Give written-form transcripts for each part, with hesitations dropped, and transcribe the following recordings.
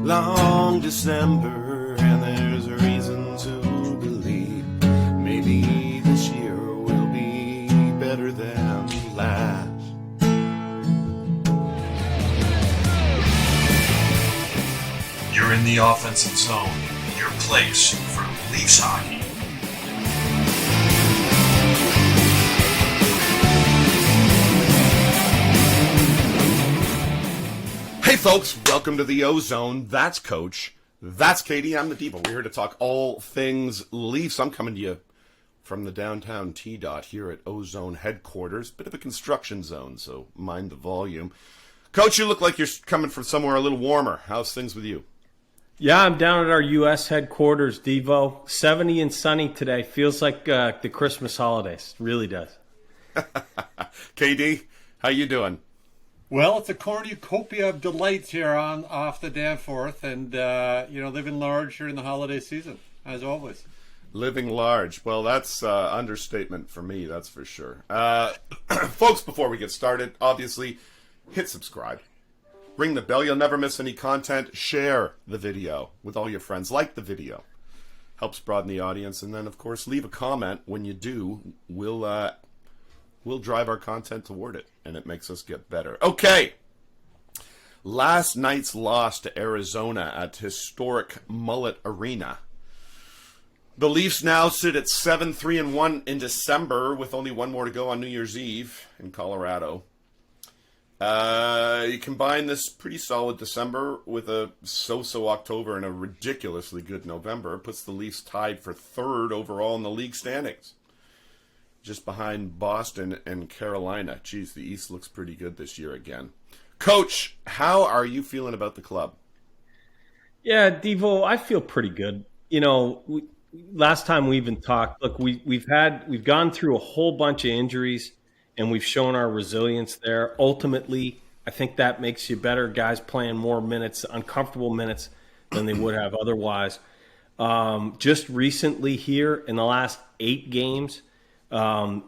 long December, and there's reason to believe maybe this year will be better than last. You're in the offensive zone, your place for Leafs hockey. Hey folks, welcome to the OZone. That's Coach. That's Katie. I'm the Diva. We're here to talk all things Leafs. I'm coming to you from the downtown T-Dot here at OZone headquarters. Bit of a construction zone, so mind the volume. Coach, you look like you're coming from somewhere a little warmer. How's things with you? Yeah, I'm down at our U.S. headquarters, Devo. 70 and sunny today. Feels like the Christmas holidays. It really does. KD, how you doing? Well, it's a cornucopia of delights here off the Danforth, and living large during the holiday season, as always. Living large. Well, that's understatement for me, that's for sure. Folks, before we get started, obviously, hit subscribe. Ring the bell. You'll never miss any content. Share the video with all your friends. Like the video. Helps broaden the audience. And then, of course, leave a comment. When you do, we'll drive our content toward it, and it makes us get better. Okay. Last night's loss to Arizona at historic Mullet Arena. The Leafs now sit at 7-3-1 in December, with only one more to go on New Year's Eve in Colorado. You combine this pretty solid December with a so-so October and a ridiculously good November. It puts the Leafs tied for third overall in the league standings, just behind Boston and Carolina. Geez, the East looks pretty good this year again. Coach, how are you feeling about the club? Yeah, Devo, I feel pretty good. You know, last time we even talked, look, we've gone through a whole bunch of injuries, and we've shown our resilience there. Ultimately, I think that makes you better. Guys playing more minutes, uncomfortable minutes, than they would have otherwise. Just recently here, in the last 8 games,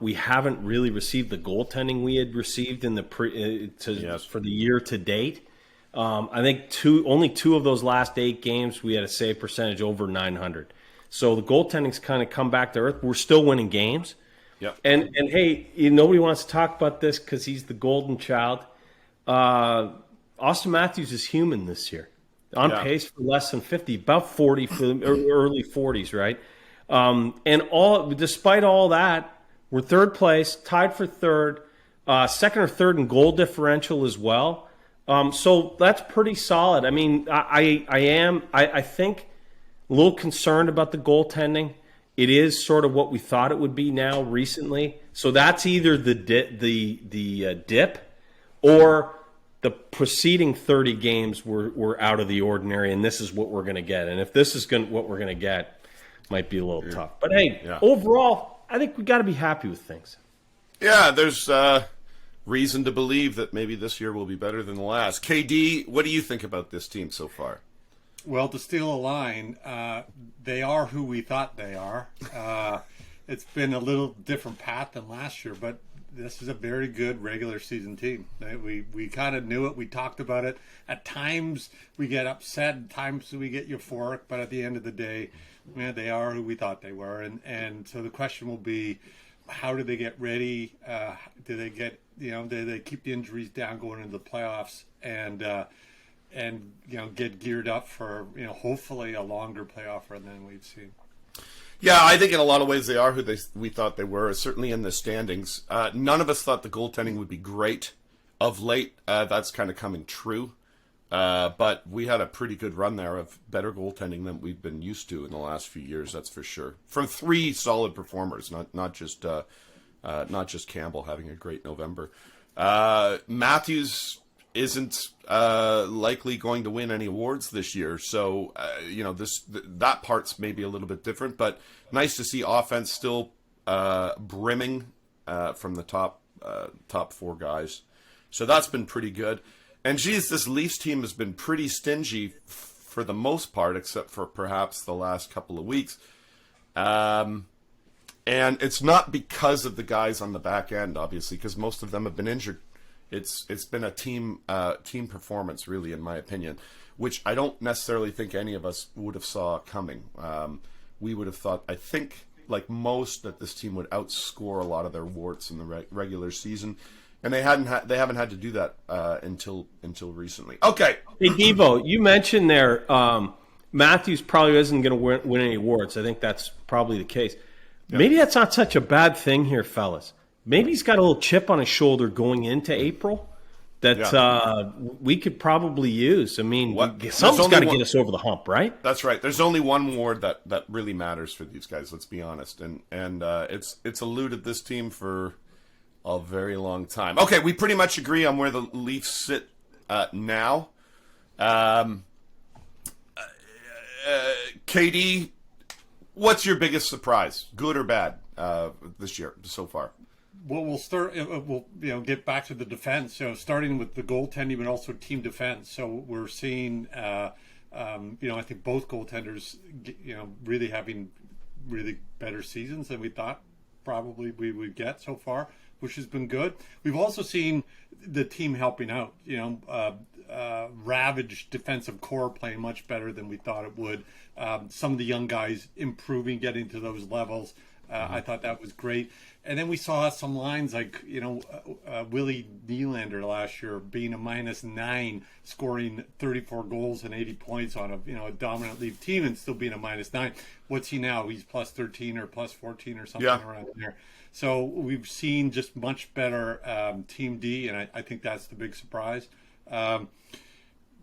we haven't really received the goaltending we had received in the for the year to date. I think only 2 of those last 8 games we had a save percentage over 900. So the goaltending's kind of come back to earth. We're still winning games. Yep. And hey, nobody wants to talk about this because he's the golden child. Austin Matthews is human this year, on pace for less than 50, about 40 for the early 40s, right? Despite all that, we're third place, tied for third, second or third in goal differential as well. So that's pretty solid. I mean, I think a little concerned about the goaltending. It is sort of what we thought it would be now recently. So that's either the dip or the preceding 30 games were out of the ordinary, and this is what we're going to get. And if this is what we're going to get, might be a little tough. But hey, overall, I think we got to be happy with things. Yeah, there's reason to believe that maybe this year will be better than the last. KD, what do you think about this team so far? Well, to steal a line, they are who we thought they are. It's been a little different path than last year, but this is a very good regular season team. We kind of knew it. We talked about it. At times we get upset, at times we get euphoric, but at the end of the day, man, they are who we thought they were. And so the question will be, how do they get ready? Do they keep the injuries down going into the playoffs and get geared up for hopefully a longer playoff run than we've seen. Yeah, I think in a lot of ways they are who we thought they were. Certainly in the standings, none of us thought the goaltending would be great of late. That's kind of coming true, but we had a pretty good run there of better goaltending than we've been used to in the last few years. That's for sure. From 3 solid performers, not just Campbell having a great November. Matthews isn't likely going to win any awards this year, so that part's maybe a little bit different. But nice to see offense still brimming from the top 4 guys. So that's been pretty good. And geez, this Leafs team has been pretty stingy for the most part, except for perhaps the last couple of weeks. And it's not because of the guys on the back end, obviously, because most of them have been injured. It's been a team performance, really, in my opinion. which I don't necessarily think any of us would have saw coming. We would have thought, I think, like most, that this team would outscore a lot of their warts in the regular season, and they haven't had to do that until recently. Okay. Hey, Devo, you mentioned there Matthews probably isn't going to win any awards. I think that's probably the case. Yeah. Maybe that's not such a bad thing here, fellas. Maybe he's got a little chip on his shoulder going into April that we could probably use. I mean, something's got to get us over the hump, right? That's right. There's only one award that really matters for these guys, let's be honest. And it's eluded this team for a very long time. Okay, we pretty much agree on where the Leafs sit now. KD, what's your biggest surprise, good or bad, this year so far? Well, we'll start. We'll get back to the defense. Starting with the goaltending, but also team defense. So we're seeing, I think both goaltenders, really having really better seasons than we thought probably we would get so far, which has been good. We've also seen the team helping out. Ravaged defensive core playing much better than we thought it would. Some of the young guys improving, getting to those levels. I thought that was great. And then we saw some lines like, Willie Nylander last year being a -9, scoring 34 goals and 80 points on a dominant Leaf team and still being a -9. What's he now? He's +13 or +14 or something around there. So we've seen just much better Team D, and I think that's the big surprise.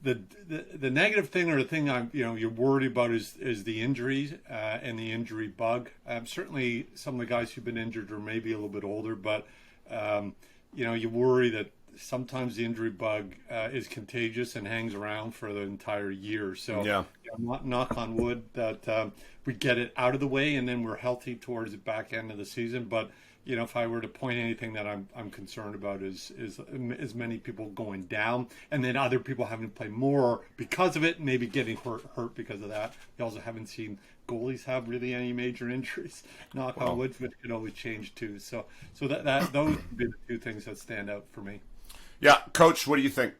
The negative thing, or the thing you're worried about is the injuries and the injury bug. Certainly some of the guys who've been injured are maybe a little bit older, but you worry that sometimes the injury bug is contagious and hangs around for the entire year. So knock on wood that we get it out of the way and then we're healthy towards the back end of the season. But if I were to point anything that I'm concerned about is as many people going down and then other people having to play more because of it, maybe getting hurt because of that. We also haven't seen goalies have really any major injuries. Knock on wood, but it could always change too. So that those would be the two things that stand out for me. Yeah, Coach, what do you think?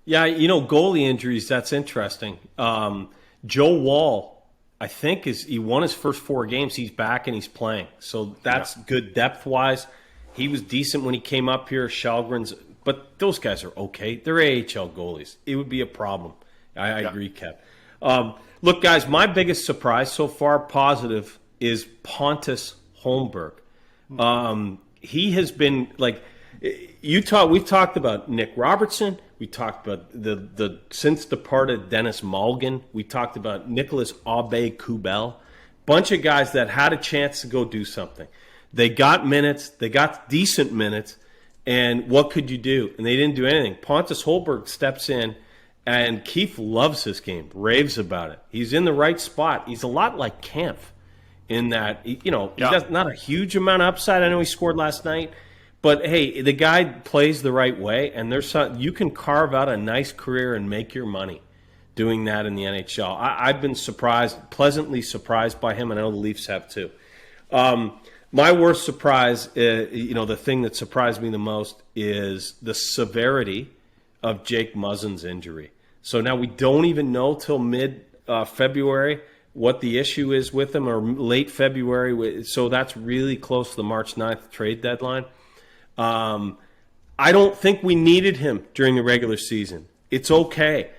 Yeah, goalie injuries, that's interesting. Joe Wall, I think he won his first 4 games. He's back and he's playing. So that's good depth-wise. He was decent when he came up here. Shalgren's, but those guys are okay. They're AHL goalies. It would be a problem. I agree, Kev. Look, guys, my biggest surprise so far, positive, is Pontus Holmberg. He has been like we've talked about Nick Robertson. We talked about the since departed Dennis Malgin. We talked about Nicholas Aube-Kubel. Bunch of guys that had a chance to go do something. They got minutes. They got decent minutes. And what could you do? And they didn't do anything. Pontus Holmberg steps in, and Keith loves this game, raves about it. He's in the right spot. He's a lot like Kampf in that, he does not a huge amount of upside. I know he scored last night. But, hey, the guy plays the right way, and you can carve out a nice career and make your money doing that in the NHL. I've been pleasantly surprised by him, and I know the Leafs have too. My worst surprise, the thing that surprised me the most is the severity of Jake Muzzin's injury. So now we don't even know till mid-February what the issue is with him, or late February. So that's really close to the March 9th trade deadline. I don't think we needed him during the regular season. It's okay.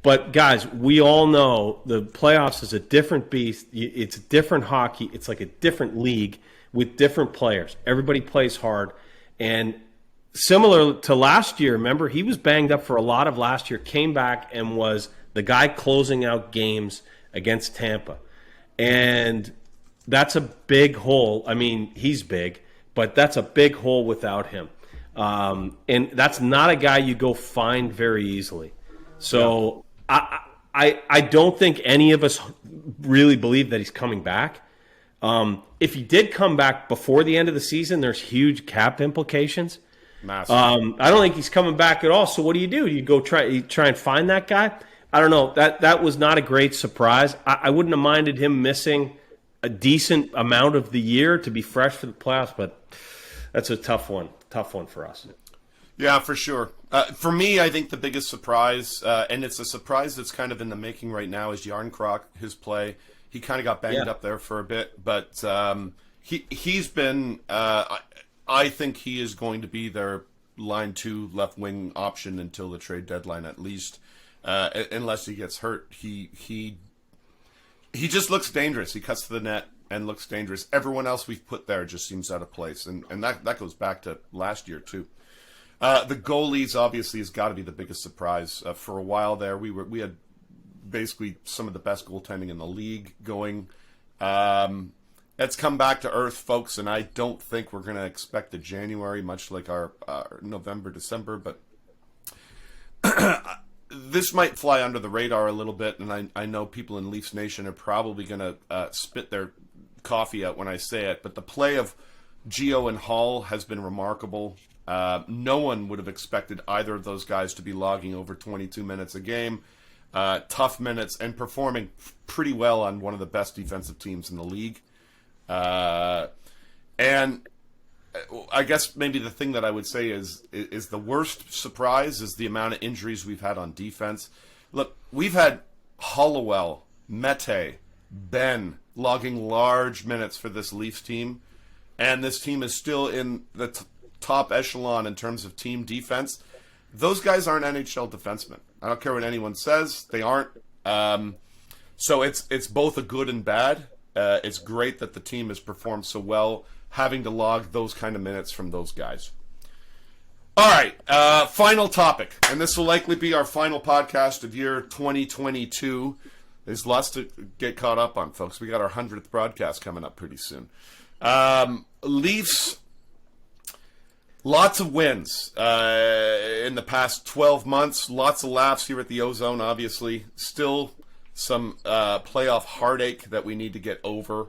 But, guys, we all know the playoffs is a different beast. It's different hockey. It's like a different league with different players. Everybody plays hard. And similar to last year, remember, he was banged up for a lot of last year, came back and was the guy closing out games against Tampa. And that's a big hole. I mean, he's big. But that's a big hole without him. And that's not a guy you go find very easily. So I don't think any of us really believe that he's coming back. If he did come back before the end of the season, there's huge cap implications. Massive. I don't think he's coming back at all. So what do? Do you go try and find that guy? I don't know. That was not a great surprise. I wouldn't have minded him missing a decent amount of the year to be fresh for the playoffs, but that's a tough one for us. Yeah, for sure. For me, I think the biggest surprise, and it's a surprise that's kind of in the making right now, is Yarncroc, his play. He kind of got banged up there for a bit, but he's been. I think he is going to be their line 2 left wing option until the trade deadline, at least, unless he gets hurt. He just looks dangerous. He cuts to the net and looks dangerous. Everyone else we've put there just seems out of place, and that goes back to last year too. The goalies obviously has got to be the biggest surprise. For a while there, we had basically some of the best goaltending in the league going. It's come back to earth, folks, and I don't think we're going to expect a January, much like our November, December, but this might fly under the radar a little bit, and I know people in Leafs Nation are probably going to spit their coffee out when I say it, but the play of Gio and Hall has been remarkable. No one would have expected either of those guys to be logging over 22 minutes a game, tough minutes, and performing pretty well on one of the best defensive teams in the league. And I guess maybe the thing that I would say is the worst surprise is the amount of injuries we've had on defense. Look, we've had Hollowell, Mete, Ben logging large minutes for this Leafs team, and this team is still in the top echelon in terms of team defense. Those guys aren't NHL defensemen. I don't care what anyone says; they aren't. So it's both a good and bad. It's great that the team has performed so well, having to log those kind of minutes from those guys. All right, final topic, and this will likely be our final podcast of year 2022. There's lots to get caught up on, folks. We got our 100th broadcast coming up pretty soon. Leafs, lots of wins in the past 12 months. Lots of laughs here at the OZone, obviously. Still some playoff heartache that we need to get over.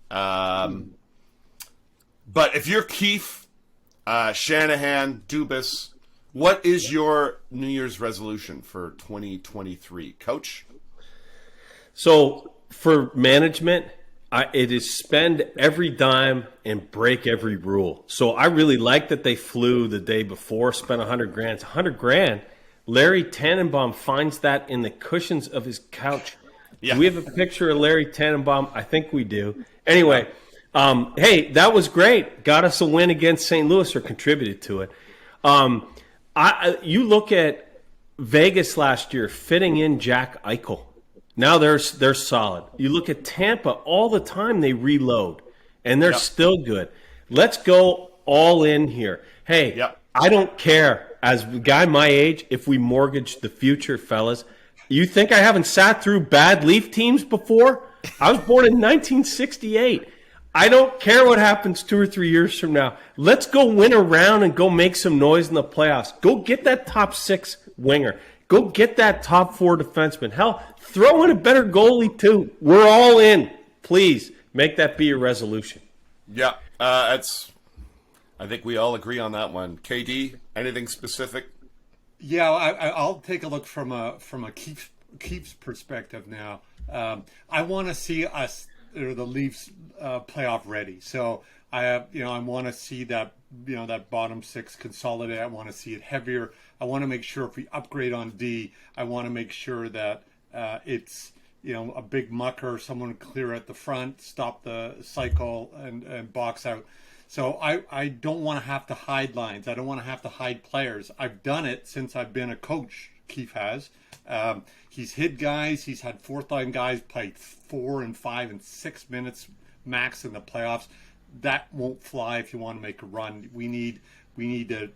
But if you're Keefe, Shanahan, Dubas, what is your New Year's resolution for 2023, Coach? So for management, it is spend every dime and break every rule. So I really like that they flew the day before, spent $100 grand. It's $100 grand. Larry Tannenbaum finds that in the cushions of his couch. Yeah. Do we have a picture of Larry Tannenbaum? I think we do. Anyway, hey, that was great. Got us a win against St. Louis, or contributed to it. You look at Vegas last year, fitting in Jack Eichel. Now they're solid. You look at Tampa, all the time they reload, and they're still good. Let's go all in here. Hey, I don't care, as a guy my age, if we mortgage the future, fellas. You think I haven't sat through bad Leaf teams before? I was born in 1968. I don't care what happens 2 or 3 years from now. Let's go win a round and go make some noise in the playoffs. Go get that top 6 winger. Go get that top 4 defenseman. Hell, throw in a better goalie too. We're all in. Please make that be your resolution. Yeah, I think we all agree on that one. KD, anything specific? Yeah, I'll take a look from a Keefe's perspective now. I want to see us, or the Leafs, playoff ready. So I want to see that that bottom 6 consolidate. I want to see it heavier. I want to make sure if we upgrade on D, I want to make sure that it's a big mucker, someone clear at the front, stop the cycle, and box out. So I don't want to have to hide lines. I don't want to have to hide players. I've done it since I've been a coach. Keefe has. He's hid guys. He's had 4th-line guys play 4 and 5 and 6 minutes max in the playoffs. That won't fly if you want to make a run. We need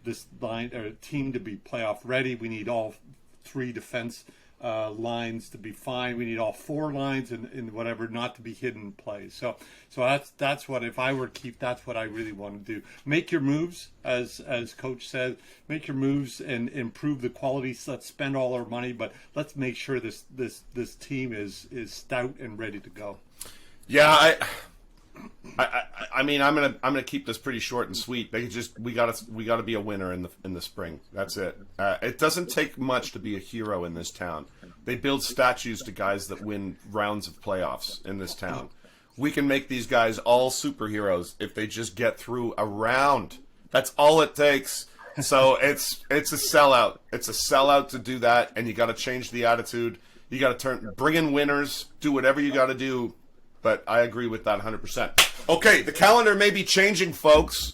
this line or team to be playoff ready. We need all 3 defense lines to be fine. We need all 4 lines and whatever not to be hidden plays. So that's what, if I were to keep, that's what I really want to do. Make your moves, as Coach said. Make your moves and improve the quality. So let's spend all our money, but let's make sure this team is stout and ready to go. Yeah, I mean, I'm gonna keep this pretty short and sweet. We gotta be a winner in the spring. That's it. It doesn't take much to be a hero in this town. They build statues to guys that win rounds of playoffs in this town. We can make these guys all superheroes if they just get through a round. That's all it takes. So it's a sellout. It's a sellout to do that, and you got to change the attitude. You got to bring in winners, do whatever you got to do. But I agree with that 100%. Okay, the calendar may be changing, folks,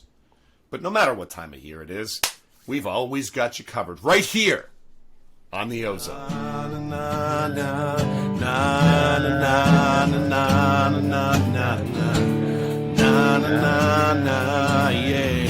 but no matter what time of year it is, we've always got you covered right here on the Ozone. Yeah.